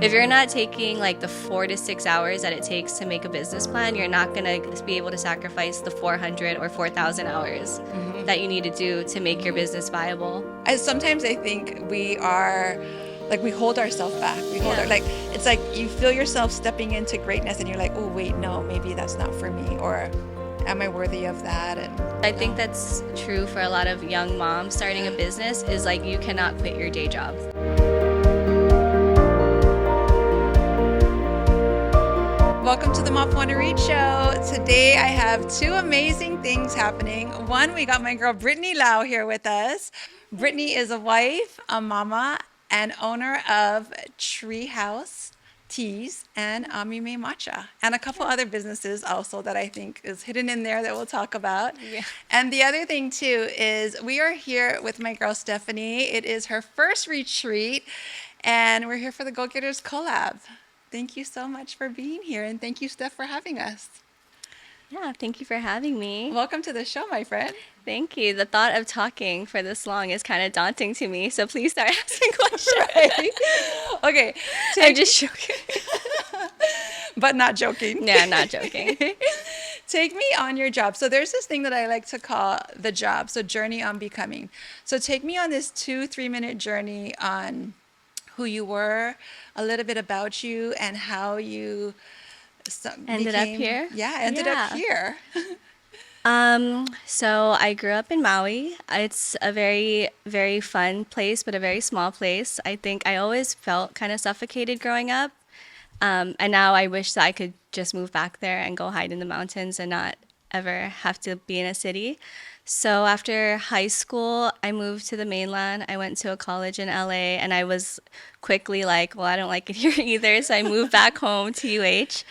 if you're not taking like the 4 to 6 hours that it takes to make a business plan, you're not going to be able to sacrifice the 400 or 4,000 hours that you need to do to make your business viable. Sometimes I think we are like, we hold ourselves back. It's like you feel yourself stepping into greatness and you're like, oh wait, no, maybe that's not for me, or am I worthy of that? And I think that's true for a lot of young moms starting a business, is like you cannot quit your day job. Welcome to the Mapuana Read Show. Today I have two amazing things happening. One, we got my girl Brittney Lau here with us. Brittney is a wife, a mama, and owner of Treehouse Teas and Amime Matcha, and a couple other businesses also that I think is hidden in there that we'll talk about. Yeah. And the other thing too is we are here with my girl Stephanie. It is her first retreat, and we're here for the Go Getters collab. Thank you so much for being here, and thank you, Steph, for having us. Yeah, thank you for having me. Welcome to the show, my friend. Thank you. The thought of talking for this long is kind of daunting to me, so please start asking questions. Right. Okay. I'm just joking. But not joking. Yeah, not joking. Take me on your job. So there's this thing that I like to call the job, so journey on becoming. So take me on this 2-3 minute journey on who you were, a little bit about you, and how you ended up here. Ended up here. So I grew up in Maui. It's a very, very fun place, but a very small place. I think I always felt kind of suffocated growing up. And now I wish that I could just move back there and go hide in the mountains and not ever have to be in a city. So after high school, I moved to the mainland. I went to a college in LA, and I was quickly like, well, I don't like it here either. So I moved back home to UH.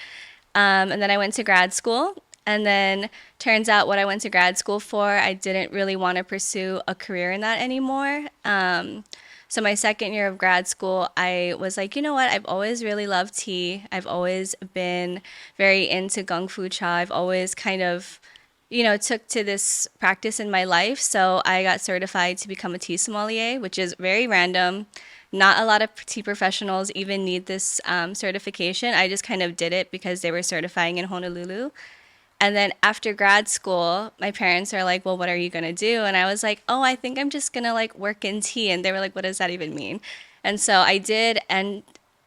And then I went to grad school. And then turns out what I went to grad school for, I didn't really want to pursue a career in that anymore. So my second year of grad school, I was like, you know what? I've always really loved tea. I've always been very into Gung Fu Cha. I've always kind of, took to this practice in my life. So I got certified to become a tea sommelier, which is very random. Not a lot of tea professionals even need this certification. I just kind of did it because they were certifying in Honolulu. And then after grad school, my parents are like, well, what are you going to do? And I was like, oh, I think I'm just going to like work in tea. And they were like, what does that even mean? And so I did, and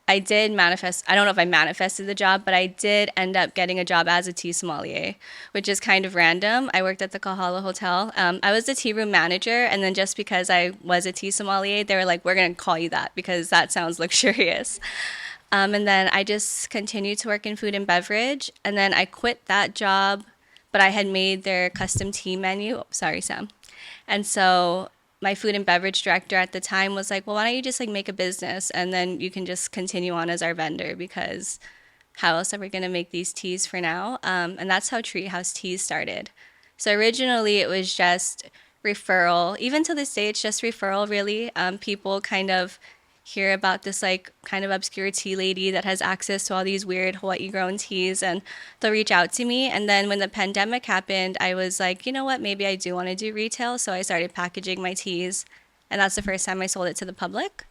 I did manifest. I don't know if I manifested the job, but I did end up getting a job as a tea sommelier, which is kind of random. I worked at the Kahala Hotel. I was the tea room manager. And then just because I was a tea sommelier, they were like, we're going to call you that because that sounds luxurious. And then I just continued to work in food and beverage. And then I quit that job, but I had made their custom tea menu. Oh, sorry, Sam. And so my food and beverage director at the time was like, well, why don't you just like make a business and then you can just continue on as our vendor, because how else are we going to make these teas for now? And that's how Treehouse Teas started. So originally it was just referral. Even to this day, it's just referral, really. People kind of hear about this like kind of obscure tea lady that has access to all these weird Hawaii grown teas, and they'll reach out to me. And then when the pandemic happened, I was like, you know what, maybe I do want to do retail. So I started packaging my teas, and that's the first time I sold it to the public.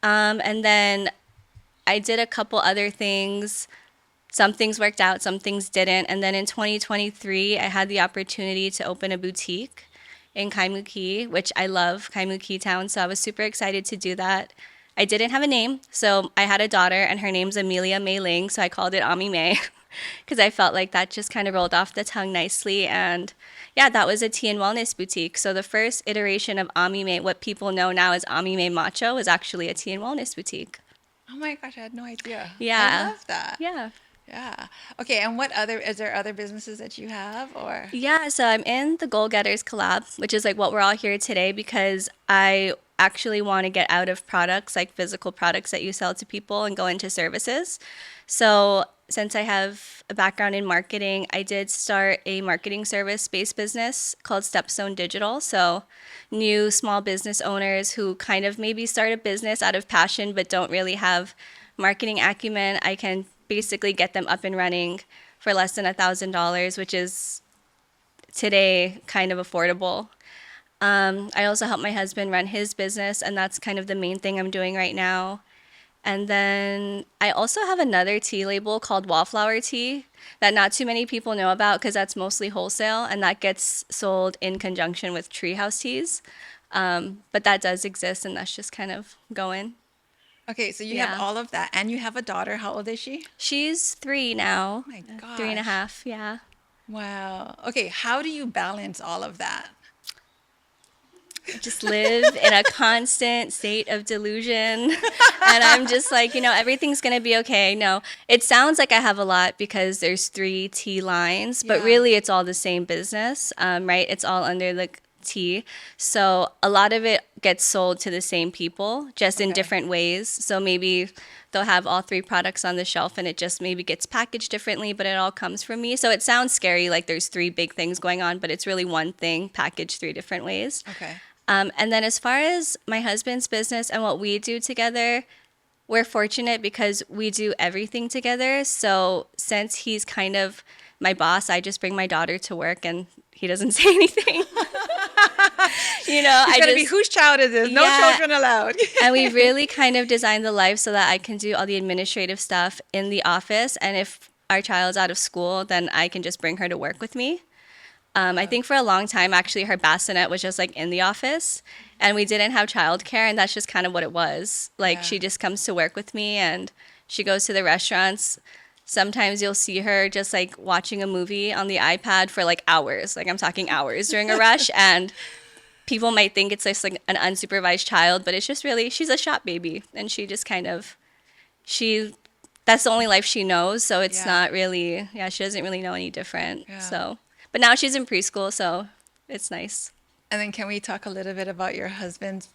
And then I did a couple other things. Some things worked out, some things didn't. And then in 2023, I had the opportunity to open a boutique in Kaimuki, which I love, Kaimuki town. So I was super excited to do that. I didn't have a name. So I had a daughter, and her name's Amelia Mei Ling. So I called it Ami Mei because I felt like that just kind of rolled off the tongue nicely. And yeah, that was a tea and wellness boutique. So the first iteration of Ami Mei, what people know now as Ami Mei Matcha, was actually a tea and wellness boutique. Oh my gosh, I had no idea. Yeah. I love that. Yeah. Yeah. Okay. And is there other businesses that you have, or? Yeah. So I'm in the Goal Getters collab, which is like what we're all here today, because I actually want to get out of products, like physical products that you sell to people, and go into services. So since I have a background in marketing, I did start a marketing service-based business called Stepstone Digital. So new small business owners who kind of maybe start a business out of passion but don't really have marketing acumen, I can basically get them up and running for less than $1,000, which is today kind of affordable. I also help my husband run his business, and that's kind of the main thing I'm doing right now. And then I also have another tea label called Wallflower Tea that not too many people know about because that's mostly wholesale and that gets sold in conjunction with Treehouse teas. But that does exist and that's just kind of going. Okay, so you have Yeah. all of that, and you have a daughter. How old is she? She's 3 now, Oh my three and a gosh. half. Yeah. Wow. Okay, how do you balance all of that? Just live in a constant state of delusion. And I'm just like, everything's going to be okay. No, it sounds like I have a lot because there's 3 tea lines, but Yeah. really it's all the same business, right? It's all under the tea. So a lot of it gets sold to the same people, just in Okay. different ways. So maybe they'll have all 3 products on the shelf and it just maybe gets packaged differently, but it all comes from me. So it sounds scary like there's 3 big things going on, but it's really one thing packaged 3 different ways. Okay. And then as far as my husband's business and what we do together, we're fortunate because we do everything together. So since he's kind of my boss, I just bring my daughter to work and he doesn't say anything. He's I gonna be, just, whose child is this? No yeah. children allowed. And we really kind of designed the life so that I can do all the administrative stuff in the office. And if our child's out of school, then I can just bring her to work with me. I think for a long time, actually, her bassinet was just like in the office, and we didn't have childcare, and that's just kind of what it was. Like, Yeah. she just comes to work with me, and she goes to the restaurants. Sometimes you'll see her just like watching a movie on the iPad for like hours. Like, I'm talking hours during a rush, and people might think it's just like an unsupervised child, but it's just really, she's a shop baby, and she just kind of, she, that's the only life she knows. So it's Yeah. not really, yeah, she doesn't really know any different. Yeah. So, but now she's in preschool, so it's nice. And then can we talk a little bit about your husband's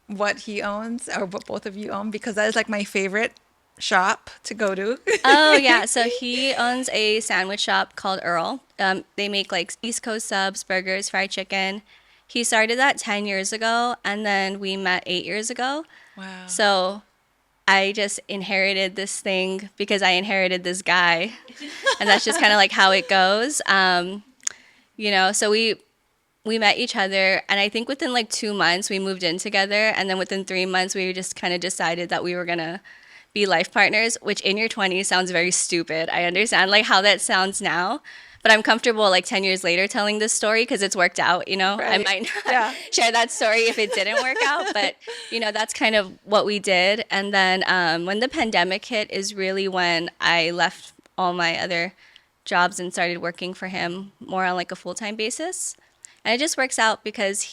what he owns or what both of you own? Because that is like my favorite shop to go to. Oh, yeah. So he owns a sandwich shop called Earl. They make like East Coast subs, burgers, fried chicken. He started that 10 years ago, and then we met 8 years ago. Wow. So I just inherited this thing because I inherited this guy. And that's just kind of like how it goes. So we met each other, and I think within like 2 months we moved in together, and then within 3 months we just kind of decided that we were gonna be life partners, which in your 20s sounds very stupid. I understand like how that sounds now, but I'm comfortable like 10 years later telling this story because it's worked out. I Right. might not Yeah. share that story if it didn't work out, but that's kind of what we did. And then when the pandemic hit is really when I left all my other jobs and started working for him more on like a full-time basis. And it just works out because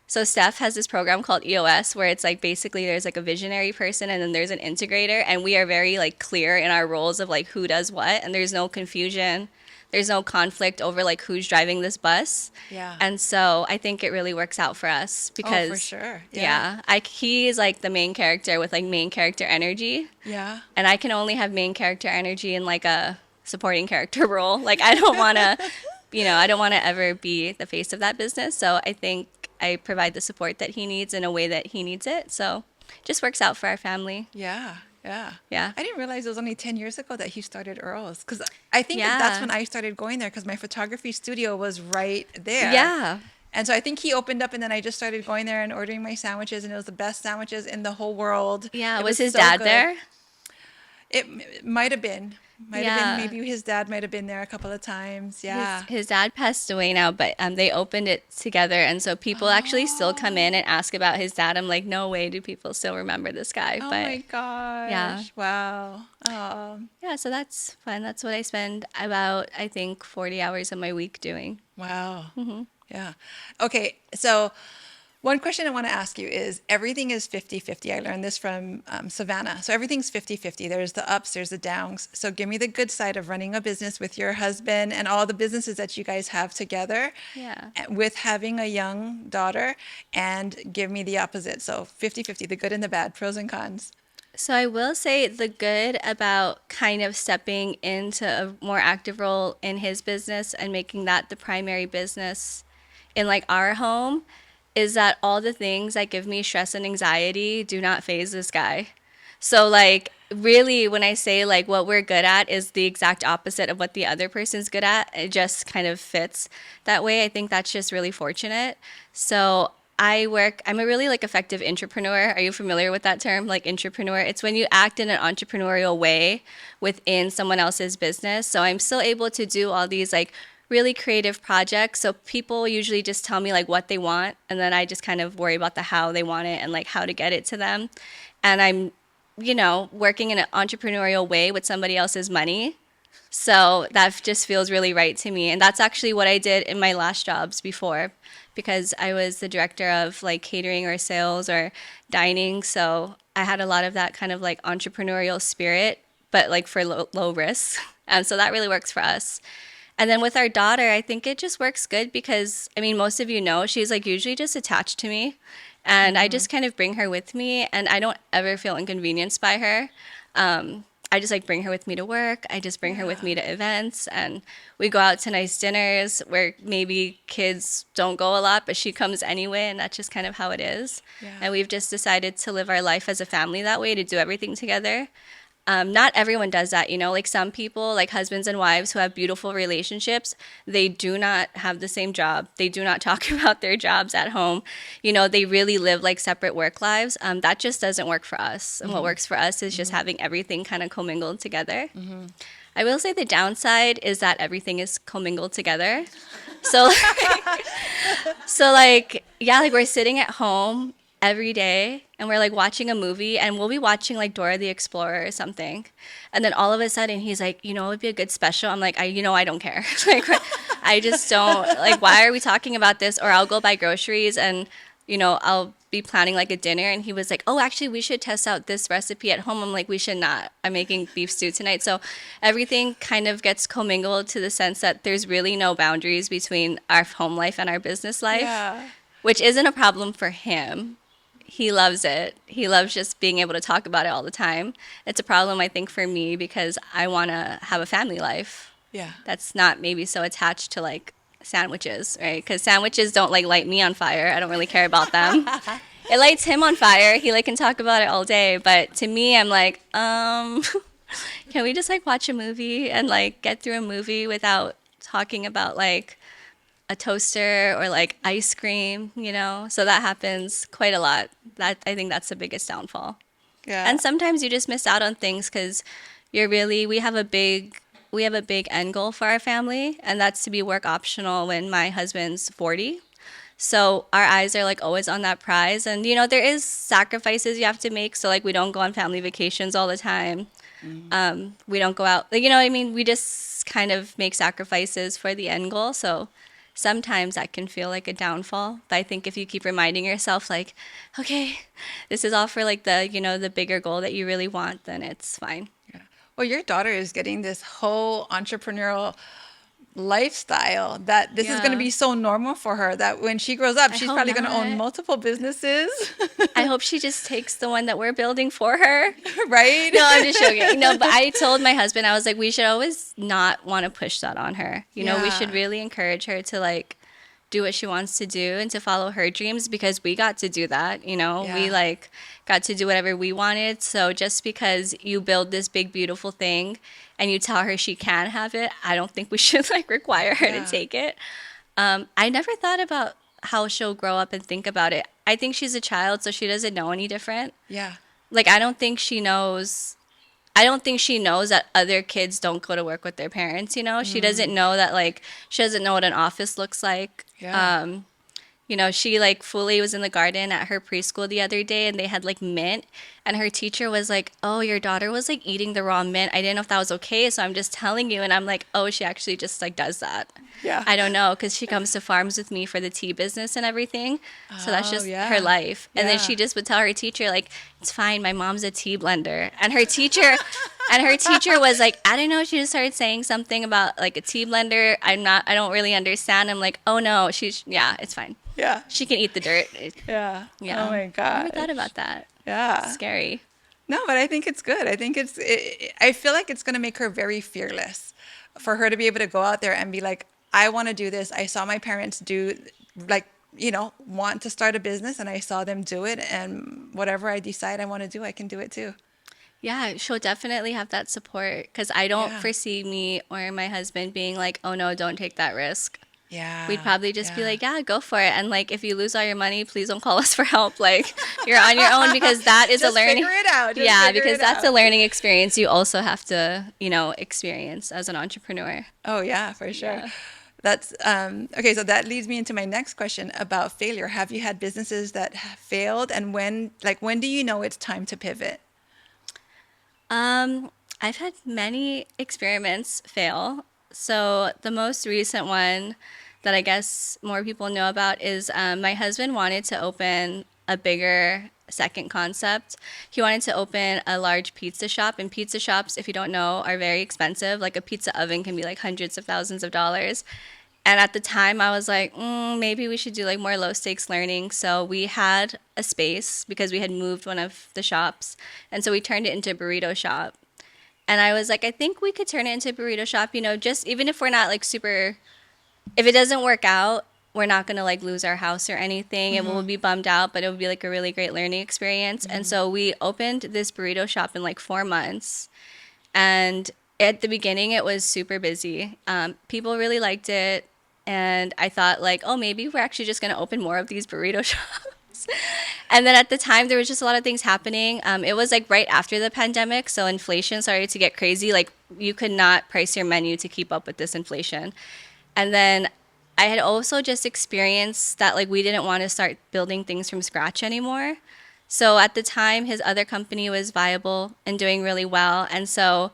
so Steph has this program called EOS where it's like basically there's like a visionary person and then there's an integrator, and we are very like clear in our roles of like who does what, and there's no confusion. There's no conflict over like who's driving this bus. Yeah. And so I think it really works out for us Oh, for because sure. yeah, he is like the main character with like main character energy, Yeah. and I can only have main character energy in like a supporting character role. Like I don't want to, I don't want to ever be the face of that business. So I think I provide the support that he needs in a way that he needs it. So it just works out for our family. Yeah. Yeah. Yeah. I didn't realize it was only 10 years ago that he started Earl's, because I think that that's Yeah. when I started going there, because my photography studio was right there. Yeah. And so I think he opened up, and then I just started going there and ordering my sandwiches, and it was the best sandwiches in the whole world. Yeah. It Was his so dad good. there? It might have been. Might have Yeah. been. Maybe his dad might have been there a couple of times. Yeah. His dad passed away now, but they opened it together. And so people actually still come in and ask about his dad. I'm like, no way do people still remember this guy. Oh But my gosh. yeah. Wow. Oh, yeah, so that's fun. That's what I spend about, I think, 40 hours of my week doing. wow. Yeah. Okay. So one question I want to ask you is, everything is 50-50. I learned this from Savannah. So everything's 50-50. There's the ups, there's the downs. So give me the good side of running a business with your husband and all the businesses that you guys have together, Yeah. with having a young daughter, and give me the opposite. So 50-50, the good and the bad, pros and cons. So I will say the good about kind of stepping into a more active role in his business and making that the primary business in like our home is that all the things that give me stress and anxiety do not phase this guy. So like really when I say like what we're good at is the exact opposite of what the other person's good at, it just kind of fits that way. I think that's just really fortunate. So I'm a really like effective entrepreneur. Are you familiar with that term? Like entrepreneur? It's when you act in an entrepreneurial way within someone else's business. So I'm still able to do all these like really creative projects. So people usually just tell me like what they want, and then I just kind of worry about the how they want it and like how to get it to them. And I'm, working in an entrepreneurial way with somebody else's money. So that just feels really right to me. And that's actually what I did in my last jobs before, because I was the director of like catering or sales or dining. So I had a lot of that kind of like entrepreneurial spirit, but like for low risk. And so that really works for us. And then with our daughter, I think it just works good because, I mean, most of you know, she's like usually just attached to me. And I just kind of bring her with me, and I don't ever feel inconvenienced by her. I just like bring her with me to work. I just bring her with me to events, and we go out to nice dinners where maybe kids don't go a lot, but she comes anyway, and that's just kind of how it is. Yeah. And we've just decided to live our life as a family that way, to do everything together. Not everyone does that, like some people, like husbands and wives who have beautiful relationships, they do not have the same job. They do not talk about their jobs at home. They really live like separate work lives. That just doesn't work for us. And what works for us is just having everything kind of commingled together. I will say the downside is that everything is commingled together. So, yeah, like we're sitting at home every day and we're like watching a movie, and we'll be watching like Dora the Explorer or something. And then all of a sudden he's like, it would be a good special. I'm like, I don't care. Like, I just don't like, why are we talking about this? Or I'll go buy groceries and, I'll be planning like a dinner. And he was like, oh, actually we should test out this recipe at home. I'm like, we should not. I'm making beef stew tonight. So everything kind of gets commingled to the sense that there's really no boundaries between our home life and our business life, which isn't a problem for him. He loves it. He loves just being able to talk about it all the time. It's a problem, I think, for me because I want to have a family life. Yeah. That's not maybe so attached to like sandwiches, right? Because sandwiches don't like light me on fire. I don't really care about them. It lights him on fire. He like can talk about it all day. But to me, I'm like, can we just like watch a movie and like get through a movie without talking about like a toaster or like ice cream, So that happens quite a lot. I think that's the biggest downfall. Yeah. And sometimes you just miss out on things because we have a big end goal for our family, and that's to be work optional when my husband's 40. So our eyes are like always on that prize. And, there is sacrifices you have to make. So like we don't go on family vacations all the time. We don't go out, like, what I mean? We just kind of make sacrifices for the end goal. So sometimes that can feel like a downfall. But I think if you keep reminding yourself like, okay, this is all for like the, the bigger goal that you really want, then it's fine. Yeah. Well, your daughter is getting this whole entrepreneurial lifestyle that this is going to be so normal for her that when she grows up, she's probably going to own multiple businesses. I hope she just takes the one that we're building for her. Right? No, I'm just joking. No, but I told my husband, I was like, we should always not want to push that on her. We should really encourage her to like do what she wants to do and to follow her dreams, because we got to do that. We like got to do whatever we wanted. So just because you build this big, beautiful thing and you tell her she can have it, I don't think we should like require her to take it. I never thought about how she'll grow up and think about it. I think she's a child, so she doesn't know any different. Yeah. Like, I don't think she knows that other kids don't go to work with their parents, She doesn't know that, like, she doesn't know what an office looks like. Yeah. She like fully was in the garden at her preschool the other day, and they had like mint, and her teacher was like, oh, your daughter was like eating the raw mint. I didn't know if that was okay, so I'm just telling you. And I'm like, oh, she actually just like does that. Yeah. I don't know, because she comes to farms with me for the tea business and everything. So that's just her life. And then she just would tell her teacher, like, it's fine, my mom's a tea blender. And her teacher was like, I don't know, she just started saying something about like a tea blender. I don't really understand. I'm like, oh no, it's fine. Yeah. She can eat the dirt. Yeah. Yeah. Oh my God. I never thought about that. Yeah. It's scary. No, but I think it's good. I think I feel like it's going to make her very fearless for her to be able to go out there and be like, I want to do this. I saw my parents do, like, want to start a business, and I saw them do it. And whatever I decide I want to do, I can do it too. Yeah, she'll definitely have that support, because I don't foresee me or my husband being like, oh no, don't take that risk. We'd Yeah. probably just be Yeah. like, yeah, go for it. And like, if you lose all your money, please don't call us for help. Like, you're on your own because that is a Just learning. figure it out. Just Yeah, figure because it that's a out. learning experience you also have to, experience as an entrepreneur. Oh yeah, for sure. Yeah. That's okay. So that leads me into my next question about failure. Have you had businesses that have failed, and when do you know it's time to pivot? Um, I've had many experiments fail. So the most recent one that I guess more people know about is my husband wanted to open a bigger second concept. He wanted to open a large pizza shop, and pizza shops, if you don't know, are very expensive. Like a pizza oven can be like hundreds of thousands of dollars. And at the time, I was like, maybe we should do like more low stakes learning. So we had a space because we had moved one of the shops. And so we turned it into a burrito shop. And I was like, I think we could turn it into a burrito shop, just even if we're not like super, if it doesn't work out, we're not going to like lose our house or anything. And we'll be bummed out, but it would be like a really great learning experience. And so we opened this burrito shop in like 4 months. And at the beginning, it was super busy. People really liked it. And I thought, like, oh, maybe we're actually just going to open more of these burrito shops. And then at the time, there was just a lot of things happening. It was like right after the pandemic. So inflation started to get crazy. Like, you could not price your menu to keep up with this inflation. And then I had also just experienced that, like, we didn't want to start building things from scratch anymore. So at the time, his other company was viable and doing really well. And so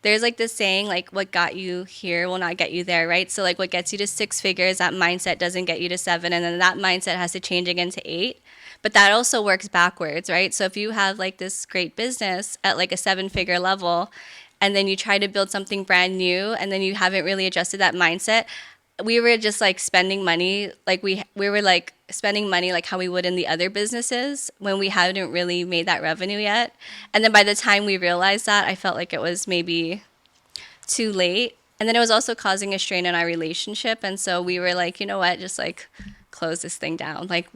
there's like this saying, like, what got you here will not get you there, right? So like what gets you to six figures, that mindset doesn't get you to seven, and then that mindset has to change again to eight. But that also works backwards, right? So if you have like this great business at like a seven-figure level, and then you try to build something brand new, and then you haven't really adjusted that mindset, we were just like spending money, like we were like spending money like how we would in the other businesses when we hadn't really made that revenue yet. And then by the time we realized that, I felt like it was maybe too late. And then it was also causing a strain in our relationship. And so we were like, you know what, just like close this thing down. Like,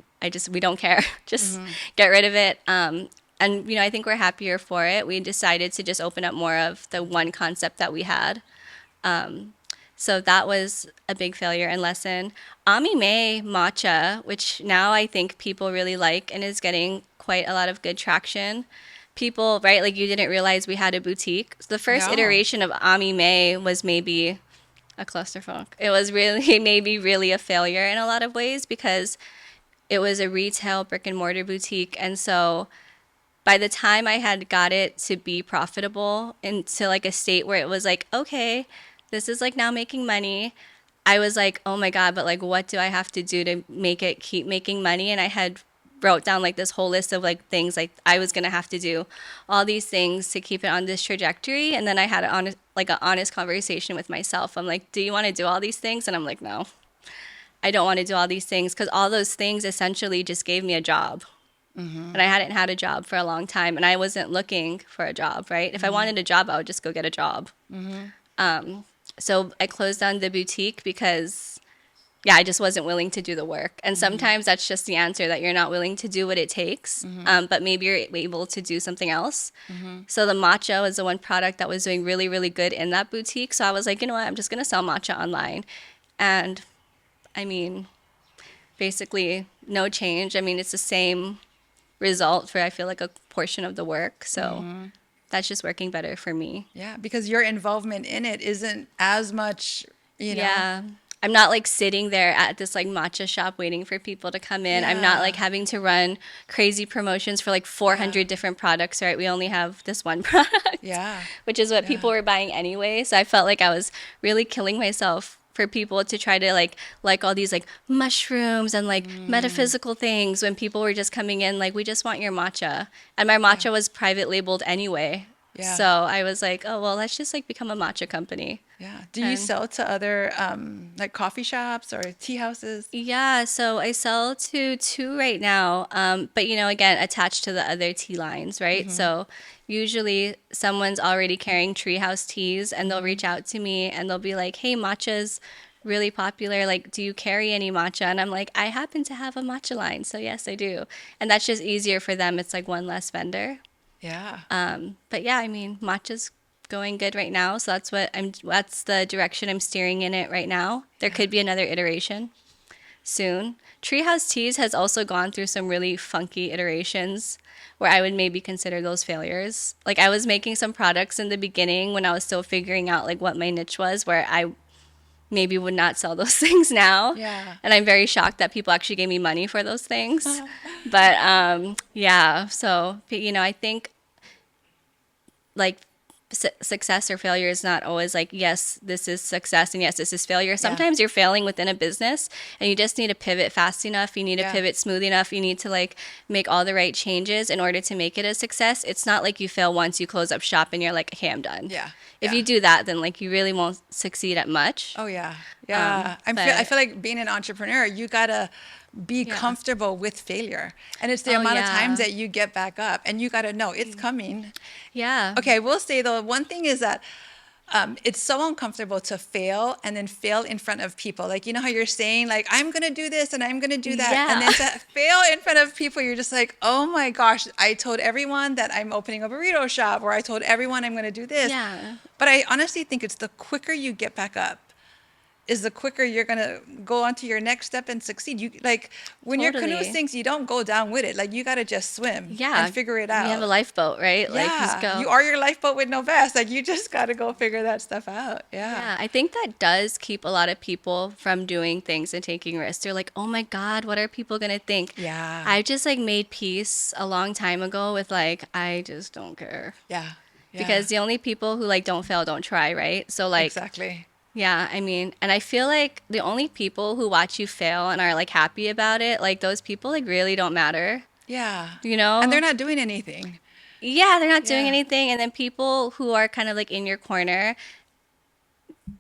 we don't care. Just get rid of it. And, I think we're happier for it. We decided to just open up more of the one concept that we had. So that was a big failure and lesson. Ami May Matcha, which now I think people really like and is getting quite a lot of good traction. People, right? Like, you didn't realize we had a boutique. So the first No. iteration of Ami May was maybe a clusterfuck. It was really maybe really a failure in a lot of ways because it was a retail brick and mortar boutique. And so by the time I had got it to be profitable into like a state where it was like, okay, this is like now making money, I was like, oh my God, but like, what do I have to do to make it keep making money? And I had wrote down like this whole list of like things like I was going to have to do all these things to keep it on this trajectory. And then I had an honest conversation with myself. I'm like, do you want to do all these things? And I'm like, no, I don't want to do all these things because all those things essentially just gave me a job. And I hadn't had a job for a long time and I wasn't looking for a job, right? If I wanted a job, I would just go get a job. So I closed down the boutique because, yeah, I just wasn't willing to do the work. And sometimes that's just the answer, that you're not willing to do what it takes, but maybe you're able to do something else. So the matcha was the one product that was doing really, really good in that boutique. So I was like, you know what, I'm just going to sell matcha online. And I mean, basically no change. I mean, it's the same result for, I feel like, a portion of the work. So that's just working better for me. Yeah, because your involvement in it isn't as much, Yeah. I'm not like sitting there at this like matcha shop waiting for people to come in. I'm not like Yeah. having to run crazy promotions for like 400 different products, right? We only have this one product, Yeah. which is what Yeah. people were buying anyway. So I felt like I was really killing myself for people to try to like all these like mushrooms and like metaphysical things when people were just coming in like, we just want your matcha. And my matcha was private labeled anyway. Yeah. So I was like, oh, well, let's just like become a matcha company. Yeah. Do you And sell to other like coffee shops or tea houses? yeah, so I sell to two right now, but again, attached to the other tea lines, right? So usually someone's already carrying Treehouse teas and they'll reach out to me and they'll be like, hey, matcha's really popular. Like, do you carry any matcha? And I'm like, I happen to have a matcha line. So yes, I do. And that's just easier for them. It's like one less vendor. Yeah. But yeah, I mean, matcha's going good right now. So that's the direction I'm steering in it right now. There could be another iteration soon. Treehouse Teas has also gone through some really funky iterations where I would maybe consider those failures. Like I was making some products in the beginning when I was still figuring out like what my niche was, where I maybe would not sell those things now. Yeah. And I'm very shocked that people actually gave me money for those things. But yeah, so I think like success or failure is not always like, yes, this is success and yes, this is failure. Sometimes you're failing within a business and you just need to pivot fast enough. You need to pivot smooth enough. You need to like make all the right changes in order to make it a success. It's not like you fail once, you close up shop and you're like, hey, I'm done. Yeah. If you do that, then like you really won't succeed at much. Oh yeah. Yeah. I feel like being an entrepreneur, you gotta be comfortable with failure. And it's the amount of times that you get back up and you gotta know it's coming. Yeah. Okay, I will say though, one thing is that it's so uncomfortable to fail and then fail in front of people. Like, you know how you're saying like, I'm going to do this and I'm going to do that. Yeah. And then to fail in front of people, you're just like, oh my gosh, I told everyone that I'm opening a burrito shop, or I told everyone I'm going to do this. Yeah. But I honestly think it's the quicker you get back up is the quicker you're going to go on to your next step and succeed. You like when your canoe sinks, you don't go down with it. Like you got to just swim and figure it out. You have a lifeboat, right? Yeah. Like just go. You are your lifeboat with no vest. Like you just got to go figure that stuff out. Yeah, I think that does keep a lot of people from doing things and taking risks. They're like, oh my God, what are people going to think? Yeah. I just like made peace a long time ago with like, I just don't care. Yeah. Because the only people who like don't fail, don't try, right? So like. Exactly. Yeah, I mean, and I feel like the only people who watch you fail and are like happy about it, like those people like really don't matter. Yeah. You know? And they're not doing anything. Yeah, they're not doing anything. And then people who are kind of like in your corner,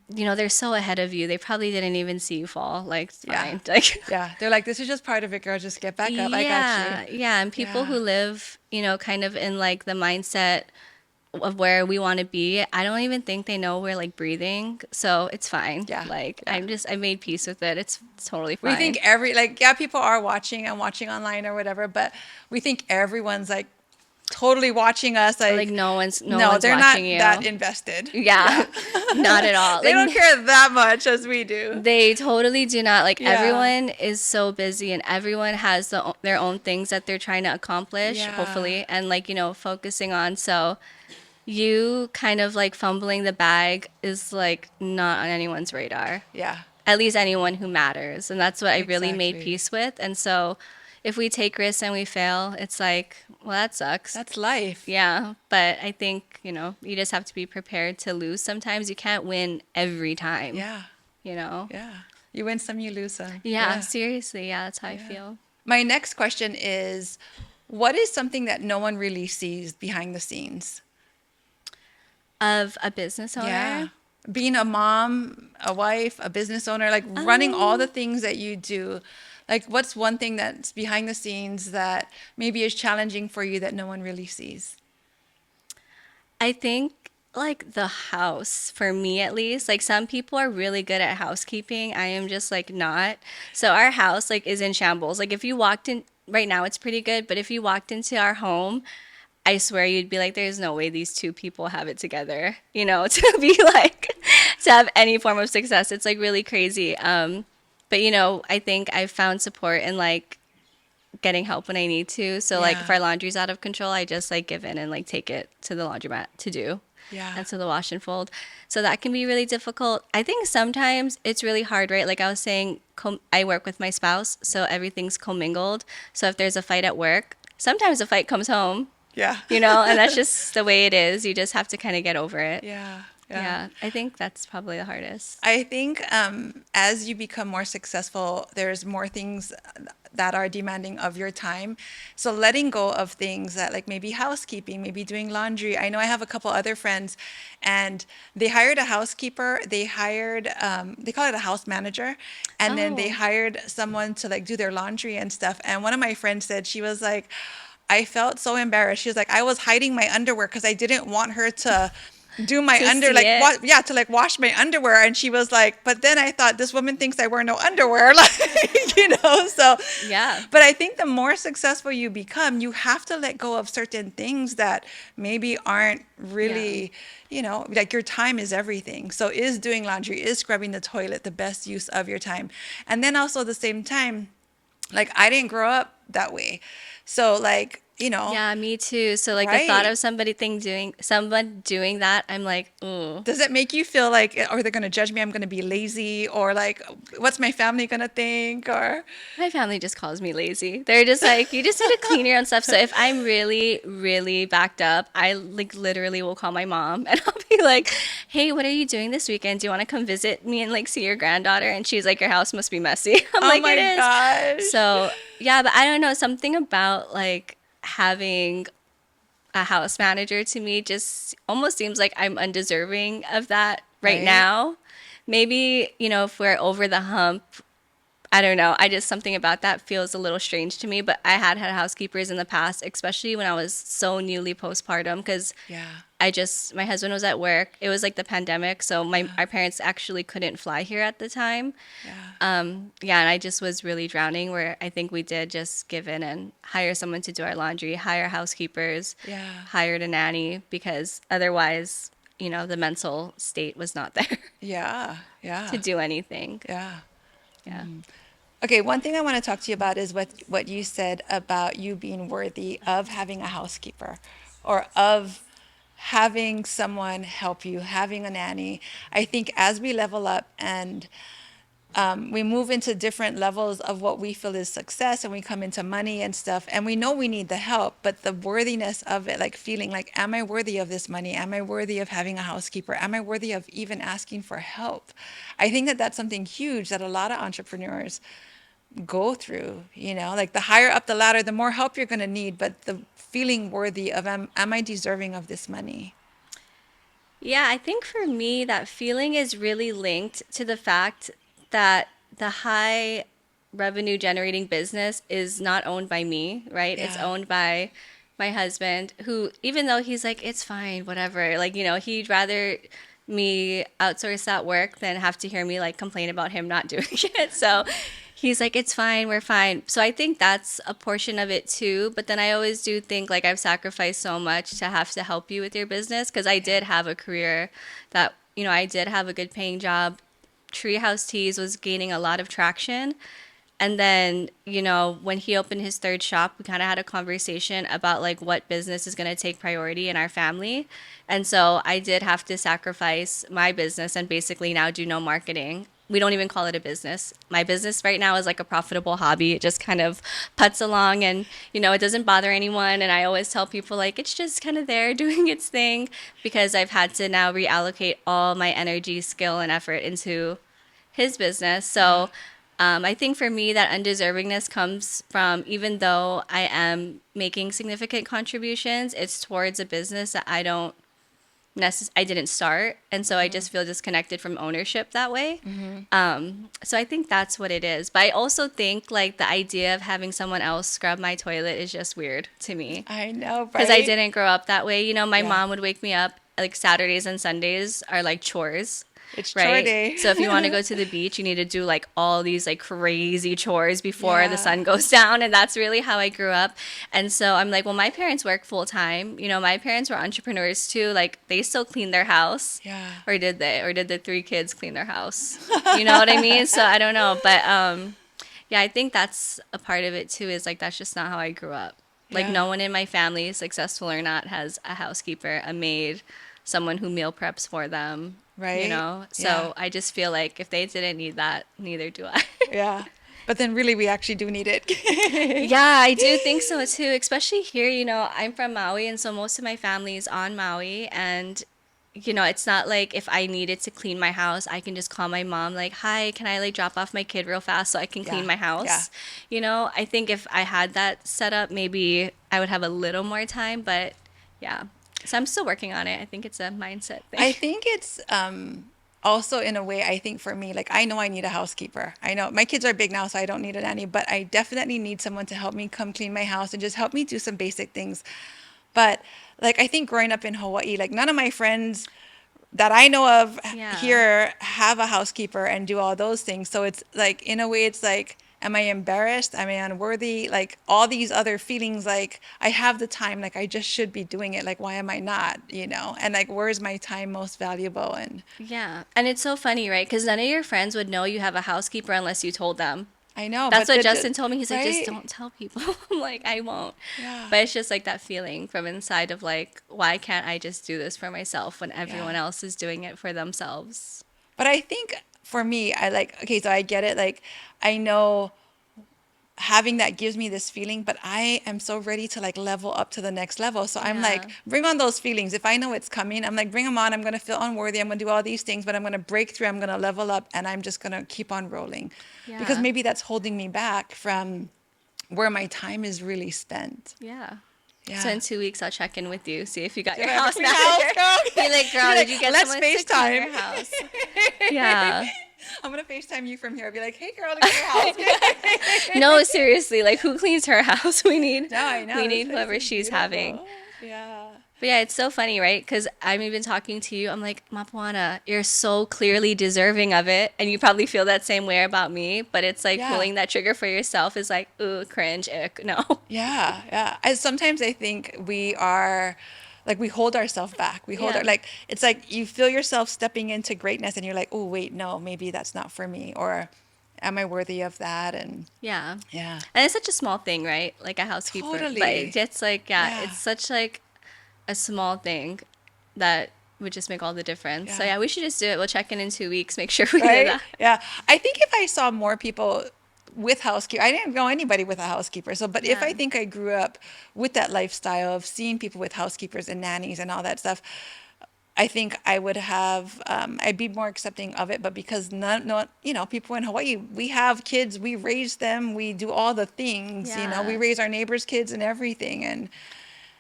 they're so ahead of you. They probably didn't even see you fall. Like, it's fine. Like, they're like, this is just part of it, girl. Just get back up. I got you. Yeah, and people who live, kind of in like the mindset of where we want to be, I don't even think they know we're like breathing, so it's fine. I made peace with it. It's totally fine. We think people are watching and watching online or whatever, but we think everyone's like totally watching us. Like no one's they're watching not you. that invested. Not at all. They don't care that much as we do. They totally do not. Like everyone is so busy and everyone has their own things that they're trying to accomplish, hopefully, and like focusing on. So you kind of like fumbling the bag is like not on anyone's radar. Yeah. At least anyone who matters. And that's what I really made peace with. And so if we take risks and we fail, it's like, well, that sucks. That's life. Yeah. But I think, you just have to be prepared to lose sometimes. You can't win every time. Yeah. Yeah. You win some, you lose some. Yeah. Seriously. Yeah. That's how I feel. My next question is, what is something that no one really sees behind the scenes? Of a business owner? Yeah. Being a mom, a wife, a business owner, like running all the things that you do. Like what's one thing that's behind the scenes that maybe is challenging for you that no one really sees? I think like the house, for me at least. Like some people are really good at housekeeping. I am just like not. So our house like is in shambles. Like if you walked in right now, it's pretty good. But if you walked into our home, I swear you'd be like, there's no way these two people have it together, to be like, to have any form of success. It's like really crazy. But, I think I've found support in like getting help when I need to. So like if our laundry's out of control, I just like give in and like take it to the laundromat to do. Yeah. And to the wash and fold. So that can be really difficult. I think sometimes it's really hard, right? Like I was saying, I work with my spouse, so everything's commingled. So if there's a fight at work, sometimes the fight comes home. Yeah. And that's just the way it is. You just have to kind of get over it. Yeah. I think that's probably the hardest. I think as you become more successful, there's more things that are demanding of your time. So letting go of things that like maybe housekeeping, maybe doing laundry. I know I have a couple other friends and they hired a housekeeper. They hired, they call it a house manager. And then they hired someone to like do their laundry and stuff. And one of my friends said, she was like, I felt so embarrassed. She was like, I was hiding my underwear because I didn't want her to do my to see it. yeah, to like wash my underwear. And she was like, but then I thought this woman thinks I wear no underwear. Like, so, Yeah. but I think the more successful you become, you have to let go of certain things that maybe aren't Yeah. really, like your time is everything. So is doing laundry, is scrubbing the toilet the best use of your time? And then also at the same time, like I didn't grow up that way. So like, Yeah, me too. So like the thought right. of someone doing that, I'm like, ooh. Does it make you feel like, are they going to judge me? I'm going to be lazy, or like, what's my family going to think? Or, My family just calls me lazy. They're just like, you just need to clean your own stuff. So if I'm really, really backed up, I like literally will call my mom and I'll be like, hey, what are you doing this weekend? Do you want to come visit me and like see your granddaughter? And she's like, your house must be messy. I'm oh like, it my is. gosh. So yeah, but I don't know, something about like having a house manager to me just almost seems like I'm undeserving of that right Right? now. Maybe, if we're over the hump, I don't know. I just something about that feels a little strange to me, but I had housekeepers in the past, especially when I was so newly postpartum because Yeah. my husband was at work. It was like the pandemic, so my Yeah. our parents actually couldn't fly here at the time. Yeah. Yeah, and I just was really drowning where I think we did just give in and hire someone to do our laundry, hire housekeepers, Yeah. hired a nanny because otherwise, the mental state was not there Yeah. to Yeah. do anything. Yeah. Yeah. Okay, one thing I want to talk to you about is what you said about you being worthy of having a housekeeper or of having someone help you, having a nanny. I think as we level up and we move into different levels of what we feel is success and we come into money and stuff and we know we need the help, but the worthiness of it, like feeling like, am I worthy of this money? Am I worthy of having a housekeeper? Am I worthy of even asking for help? I think that that's something huge that a lot of entrepreneurs go through, like the higher up the ladder, the more help you're going to need, but the feeling worthy of, am I deserving of this money? Yeah, I think for me, that feeling is really linked to the fact that the high revenue generating business is not owned by me, right? It's Yeah. owned by my husband, who, even though he's like, it's fine, whatever, like, he'd rather me outsource that work than have to hear me like complain about him not doing it. So he's like, it's fine, we're fine. So I think that's a portion of it too. But then I always do think like I've sacrificed so much to have to help you with your business because I Yeah. did have a career that, I did have a good paying job. Treehouse Teas was gaining a lot of traction. And then, when he opened his third shop, we kind of had a conversation about like what business is going to take priority in our family. And so I did have to sacrifice my business and basically now do no marketing. We don't even call it a business. My business right now is like a profitable hobby. It just kind of puts along and, it doesn't bother anyone. And I always tell people like it's just kind of there doing its thing because I've had to now reallocate all my energy, skill, and effort into his business. Yeah. So I think for me, that undeservingness comes from even though I am making significant contributions, it's towards a business that I didn't start, and so I just feel disconnected from ownership that way. So I think that's what it is. But I also think like the idea of having someone else scrub my toilet is just weird to me I know, because I right? didn't grow up that way. My Yeah. mom would wake me up like Saturdays and Sundays are like chores, It's chore right? day. So if you want to go to the beach, you need to do like all these like crazy chores before the Yeah. sun goes down. And that's really how I grew up. And so I'm like, well, my parents work full time. My parents were entrepreneurs too. Like they still clean their house. Yeah. Or did they? Or did the three kids clean their house? You know what I mean? So I don't know. But yeah, I think that's a part of it too, is like that's just not how I grew up. Like Yeah. no one in my family, successful or not, has a housekeeper, a maid, someone who meal preps for them, Right? Yeah. So I just feel like if they didn't need that, neither do I. Yeah. But then really we actually do need it. Yeah, I do think so too, especially here, I'm from Maui and so most of my family is on Maui and it's not like if I needed to clean my house, I can just call my mom like, "Hi, can I like drop off my kid real fast so I can clean Yeah. my Yeah. house?" I think if I had that set up, maybe I would have a little more time, but yeah. So I'm still working on it. I think it's a mindset thing. I think it's also in a way, I think for me, like I know I need a housekeeper. I know my kids are big now, so I don't need a nanny, but I definitely need someone to help me come clean my house and just help me do some basic things. But like I think growing up in Hawaii, like none of my friends that I know of Yeah. here have a housekeeper and do all those things. So it's like, in a way, it's like, am I embarrassed? Am I unworthy? Like all these other feelings, like I have the time, like I just should be doing it. Like, why am I not? And like, where's my time most valuable? And Yeah. And it's so funny, right? Because none of your friends would know you have a housekeeper unless you told them. I know, That's but what the, Justin told me. He's like, just right? don't tell people. I'm like, I won't. Yeah, But it's just like that feeling from inside of like, why can't I just do this for myself when everyone yeah. else is doing it for themselves? But I think for me, I like, okay, so I get it. Like, I know having that gives me this feeling, but I am so ready to like level up to the next level. So I'm like, Yeah. bring on those feelings. If I know it's coming, I'm like, bring them on. I'm going to feel unworthy. I'm going to do all these things, but I'm going to break through. I'm going to level up and I'm just going to keep on rolling because Yeah. maybe that's holding me back from where my time is really spent. Yeah. So Yeah. in 2 weeks, I'll check in with you, see if you got Did your I have a house clean house, manager. girl? Be like, You're girl, did like, you get let's someone to clean FaceTime. your house? Yeah. I'm going to FaceTime you from here. I'll be like, hey, girl, look at your house. No, seriously, like who cleans her house? We need No, I we know. This need place whoever is she's having. beautiful. Yeah. But yeah, it's so funny, right? Because I'm even talking to you. I'm like, Mapuana, you're so clearly deserving of it. And you probably feel that same way about me. But it's like Yeah. pulling that trigger for yourself is like, ooh, cringe, ick, no. Yeah, yeah. Sometimes I think we are like we hold ourselves back. We hold our Yeah. like it's like you feel yourself stepping into greatness and you're like, "Oh, wait, no, maybe that's not for me," or am I worthy of that? And Yeah. yeah. And it's such a small thing, right? Like a housekeeper. But Totally. it's like, yeah, Yeah. it's such like a small thing that would just make all the difference. So Yeah. yeah, we should just do it. We'll check in 2 weeks, make sure we did Right? that. Yeah. I think if I saw more people with housekeeper, I didn't know anybody with a housekeeper. So, but if Yeah. I think I grew up with that lifestyle of seeing people with housekeepers and nannies and all that stuff, I think I would have, I'd be more accepting of it. But because none, no, people in Hawaii, we have kids, we raise them, we do all the things, we Yeah. raise our neighbors' kids and everything. And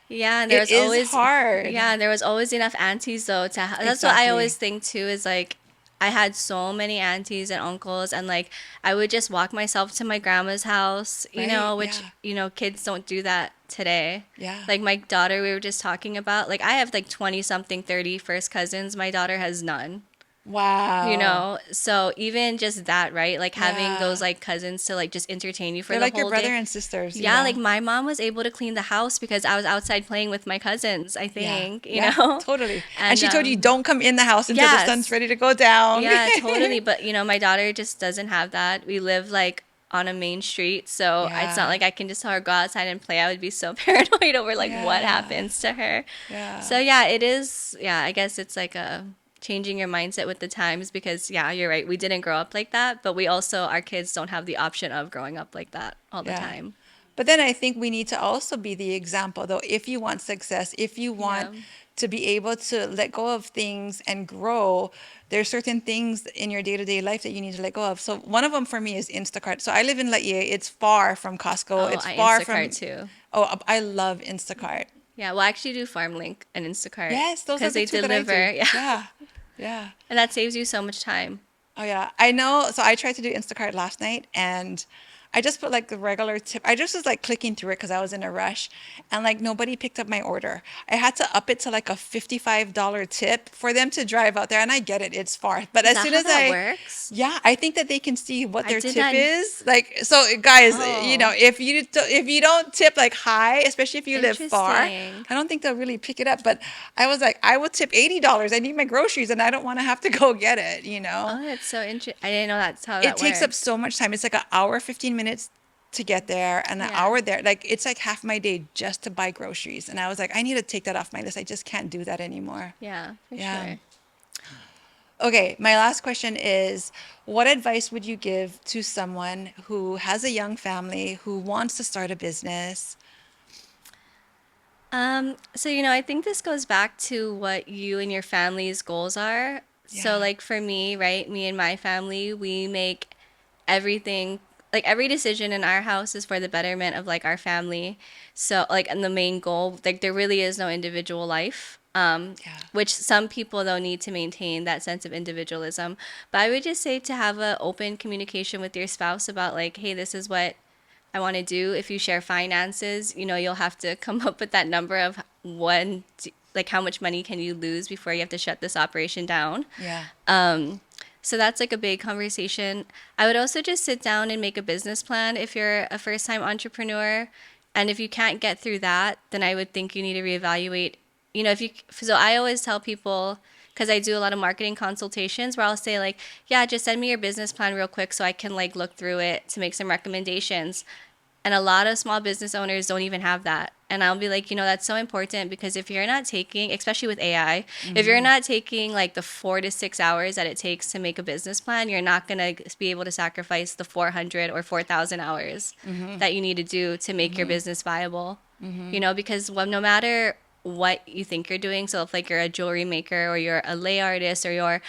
Yeah, and there it was is always hard. yeah, there was always enough aunties though to that's what I always Exactly. think too is like I had so many aunties and uncles and like I would just walk myself to my grandma's house, Right? which Yeah. kids don't do that today. Yeah. Like my daughter we were just talking about, like I have like 20 something 30 first cousins, my daughter has none. Wow. So even just that, right? Like having those Yeah. like cousins to like just entertain you for They're the like your whole brother day. and sisters, Yeah, like my mom was able to clean the house because I was outside playing with my cousins, I Yeah. think, Yeah. Totally. And And she told you don't come in the house until the sun's yes, ready to go down. yeah, totally. But my daughter just doesn't have that. We live like on a main street, so it's not Yeah. like I can just tell her go outside and play. I would be so paranoid over like what Yeah. happens to her. Yeah. So yeah, it is. Yeah, I guess it's like a changing your mindset with the times because yeah, you're right. We didn't grow up like that, but we also our kids don't have the option of growing up like that all the Yeah. time. But then I think we need to also be the example, though, if you want success, if you want Yeah. to be able to let go of things and grow, there's certain things in your day-to-day life that you need to let go of. So one of them for me is Instacart. So I live in Laie. It's far from Costco. Oh, It's I far Instacart from, too. oh, I love Instacart. Yeah, well, I actually do FarmLink and Instacart Yes, those are because the they two that I do. deliver. Yeah, Yeah. Yeah. and that saves you so much time. Oh yeah, I know. So I tried to do Instacart last night and I just put like the regular tip. I just was like clicking through it because I was in a rush and like nobody picked up my order. I had to up it to like a $55 tip for them to drive out there. And I get it, it's far. But Is as that soon how as that works? yeah, I think that they can see what I their did tip not. is. Like, so guys, Oh, if you don't tip like high, especially if you live far, interesting. I don't think they'll really pick it up. But I was like, I will tip $80. I need my groceries and I don't want to have to go get it. Oh, that's so interesting. I didn't know that's how It that takes up works. so much time. It's like an hour, 15 minutes to get there and an Yeah, hour there. Like it's like half my day just to buy groceries. And I was like, I need to take that off my list. I just can't do that anymore. yeah, for Yeah. sure. Okay, my last question is what advice would you give to someone who has a young family, who wants to start a business? So I think this goes back to what you and your family's goals are. So Yeah. like for me, right, me and my family, we make everything like every decision in our house is for the betterment of like our family. So like and the main goal, like there really is no individual life. Yeah. Which some people though need to maintain that sense of individualism. But I would just say to have an open communication with your spouse about like, hey, this is what I want to do. If you share finances, you'll have to come up with that number of like how much money can you lose before you have to shut this operation down. Yeah. So that's like a big conversation. I would also just sit down and make a business plan if you're a first time entrepreneur. And if you can't get through that, then I would think you need to reevaluate. So I always tell people, because I do a lot of marketing consultations where I'll say, like, yeah, just send me your business plan real quick so I can like look through it to make some recommendations. And a lot of small business owners don't even have that. And I'll be like, that's so important, because if you're not taking, especially with AI, if you're not taking like the 4 to 6 hours that it takes to make a business plan, you're not going to be able to sacrifice the 400 or 4,000 hours that you need to do to make your business viable. Because no matter what you think you're doing, so if like you're a jewelry maker or you're a lay artist or you're,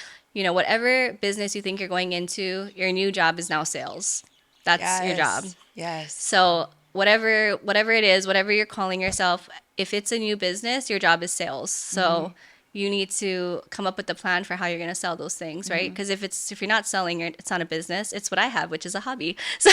whatever business you think you're going into, your new job is now sales. That's your job. Yes. So whatever it is, whatever you're calling yourself, if it's a new business, your job is sales. So you need to come up with a plan for how you're going to sell those things, right? Because if you're not selling, it's not a business. It's what I have, which is a hobby. So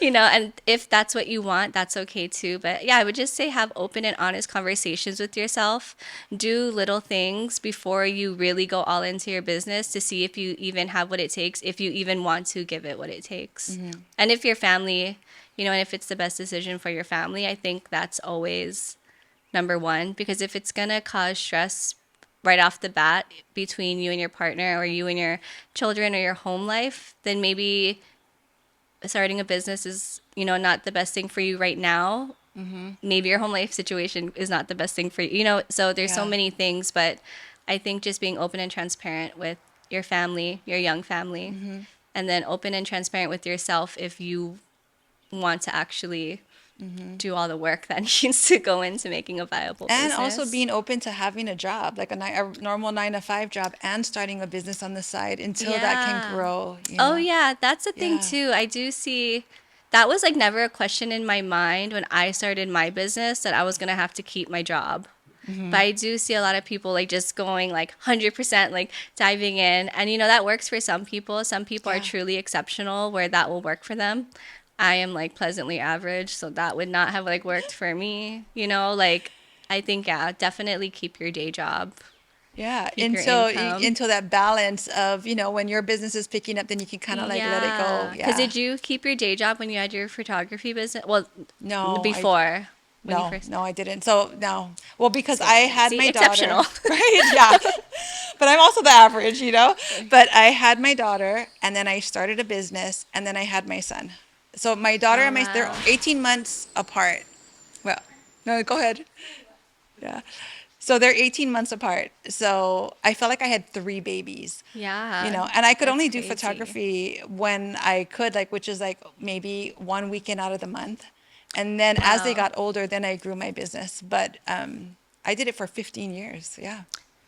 and if that's what you want, that's okay too. But yeah, I would just say have open and honest conversations with yourself. Do little things before you really go all into your business to see if you even have what it takes, if you even want to give it what it takes. And if your family, and if it's the best decision for your family, I think that's always number one, because if it's going to cause stress right off the bat between you and your partner or you and your children or your home life, then maybe starting a business is, not the best thing for you right now. Maybe your home life situation is not the best thing for you, so there's so many things, but I think just being open and transparent with your family, your young family, and then open and transparent with yourself if you want to actually do all the work that needs to go into making a viable And business. also being open to having a job, like a normal 9 to 5 job, and starting a business on the side until that can grow. Oh, yeah, that's a thing Yeah. too. I do see that was like never a question in my mind when I started my business, that I was going to have to keep my job. But I do see a lot of people like just going like 100%, like diving in. And, that works for some people. Some people are truly exceptional where that will work for them. I am like pleasantly average, so that would not have like worked for me. Like I think, yeah, definitely keep your day job. Yeah, Keep your until income. that balance of, when your business is picking up, then you can kind of like let it go. Because Yeah. did you keep your day job when you had your photography business? Well, No, before when you no, first. no, I didn't. So no, well, because I had See, my daughter, exceptional. right? Yeah, but I'm also the average. But I had my daughter, and then I started a business, and then I had my son. So my daughter Oh, and they're wow. 18 months apart. Well, no, go ahead. Yeah. So they're 18 months apart. So I felt like I had 3 babies, Yeah, and I could that's only do crazy. photography when I could, like, which is like maybe one weekend out of the month. And then as they Wow. got older, then I grew my business. But I did it for 15 years. Yeah.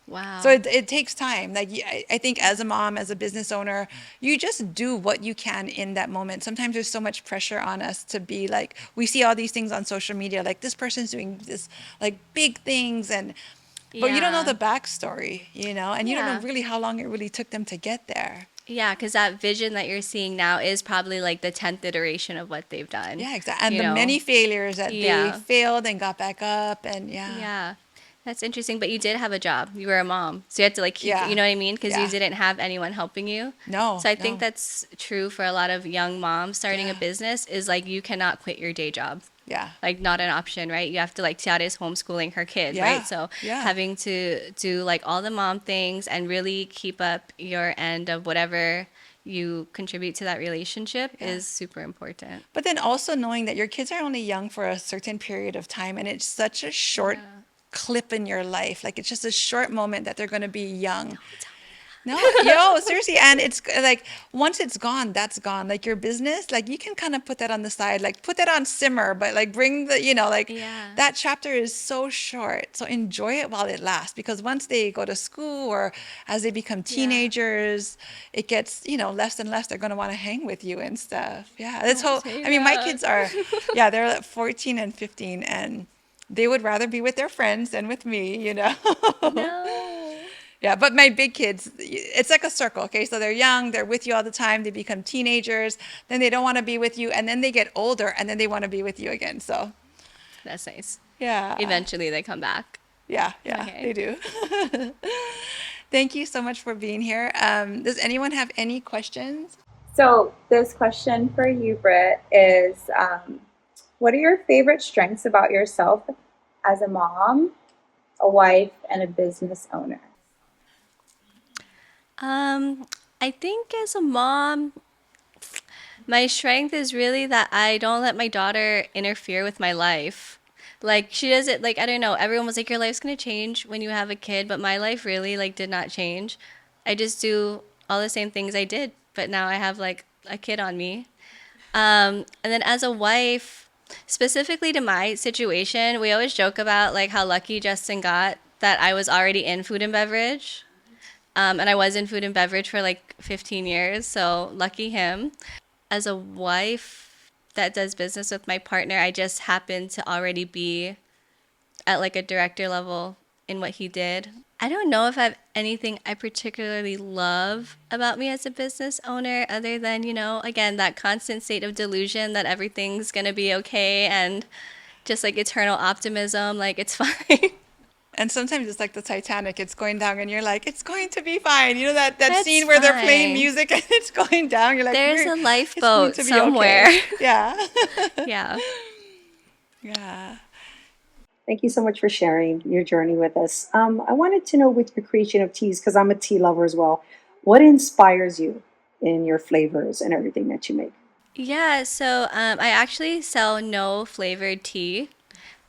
So Wow. it takes time. Like I think as a mom, as a business owner, you just do what you can in that moment. Sometimes there's so much pressure on us to be like, we see all these things on social media, like this person's doing this like big things, but you don't know Yeah. the backstory, and you don't know Yeah. really how long it really took them to get there. Yeah, because that vision that you're seeing now is probably like the 10th iteration of what they've done. Yeah, exactly. And You the know? many failures that they Yeah. failed and got back up, and yeah, Yeah. That's interesting. But you did have a job. You were a mom. So you had to like keep, you yeah, know what I mean? Because you yeah. didn't have anyone helping you. No, So I think no, that's true for a lot of young moms starting a yeah, business is like you cannot quit your day job. yeah, Like not an option, right? You have to like Tiara is homeschooling her kid, right? yeah, So yeah. having to do like all the mom things and really keep up your end of whatever you contribute to that relationship Yeah. is super important. But then also knowing that your kids are only young for a certain period of time, and it's such a short Yeah. clip in your life. Like it's just a short moment that they're going to be young. Don't tell me No, yo, seriously. And it's like once it's gone, that's gone. Like your business, like you can kind of put that on the side, like put that on simmer, but like bring the, that. Yeah. that chapter is so short. So enjoy it while it lasts, because once they go to school or as they become Yeah. teenagers, it gets, less and less. They're going to want to hang with you and stuff. Yeah. That's Don't how, say I mean, my that. kids are, yeah, they're like 14 and 15, and they would rather be with their friends than with me. No. Yeah, but my big kids, it's like a circle. Okay, so they're young, they're with you all the time, they become teenagers, then they don't want to be with you, and then they get older, and then they want to be with you again. So, That's nice. yeah, Eventually they come back. yeah, Okay. they do. Thank you so much for being here. Does anyone have any questions? So, this question for you, Britt, is what are your favorite strengths about yourself as a mom, a wife, and a business owner? Um, I think as a mom, my strength is really that I don't let my daughter interfere with my life. Like she doesn't like I don't know, everyone was like your life's going to change when you have a kid, but my life really like did not change. I just do all the same things I did, but now I have like a kid on me. And then as a wife, specifically to my situation, we always joke about like how lucky Justin got that I was already in food and beverage. And I was in food and beverage for like 15 years, so lucky him. As a wife that does business with my partner, I just happen to already be at like a director level in what he did. I don't know if I have anything I particularly love about me as a business owner other than, again, that constant state of delusion that everything's going to be okay and just like eternal optimism, like it's fine. And sometimes it's like the Titanic, it's going down, and you're like, it's going to be fine. You know that It's scene where they're playing fine. music and it's going down. You're like, There's a it's going lifeboat to be somewhere. okay. Yeah. Yeah. Yeah. Thank you so much for sharing your journey with us. I wanted to know with your creation of teas, because I'm a tea lover as well, what inspires you in your flavors and everything that you make? Yeah, so I actually sell no flavored tea.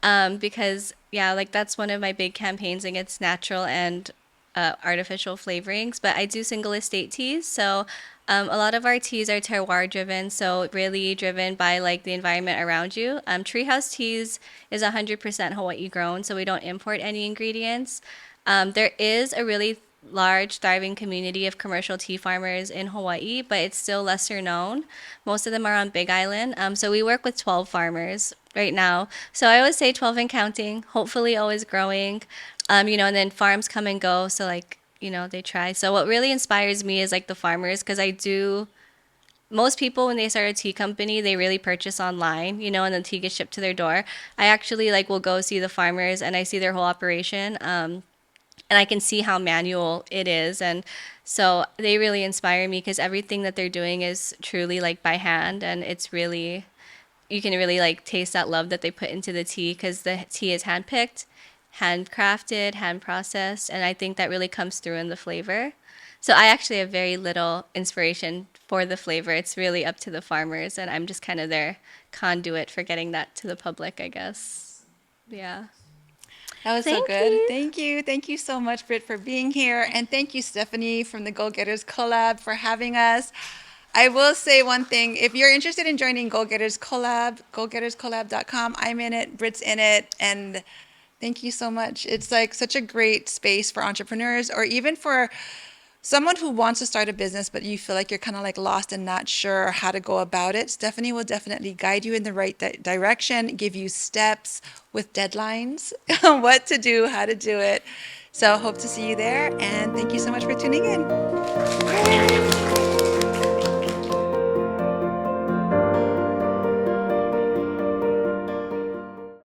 Because yeah, like that's one of my big campaigns against natural and artificial flavorings. But I do single estate teas, so a lot of our teas are terroir driven, so really driven by like the environment around you. Treehouse teas is 100% Hawaii grown, so we don't import any ingredients. There is a really large, thriving community of commercial tea farmers in Hawaii, but it's still lesser known. Most of them are on Big Island. So we work with 12 farmers right now. So I always say 12 and counting, hopefully always growing. And then farms come and go. So like, they try. So what really inspires me is like the farmers because most people when they start a tea company, they really purchase online, and the tea gets shipped to their door. I actually like will go see the farmers and I see their whole operation. And I can see how manual it is. And so they really inspire me because everything that they're doing is truly like by hand. And it's really, you can really like taste that love that they put into the tea because the tea is handpicked, handcrafted, hand processed. And I think that really comes through in the flavor. So I actually have very little inspiration for the flavor. It's really up to the farmers. And I'm just kind of their conduit for getting that to the public, I guess. Yeah. That was so Thank good. you. Thank you. Thank you so much, Britt, for being here. And thank you, Stephanie from the Go Getters Collab, for having us. I will say one thing. If you're interested in joining Go Getters Collab, gogetterscollab.com. I'm in it, Britt's in it. And thank you so much. It's like such a great space for entrepreneurs or even for someone who wants to start a business, but you feel like you're kind of like lost and not sure how to go about it. Stephanie will definitely guide you in the right direction, give you steps with deadlines on what to do, how to do it. So hope to see you there. And thank you so much for tuning in. Yay.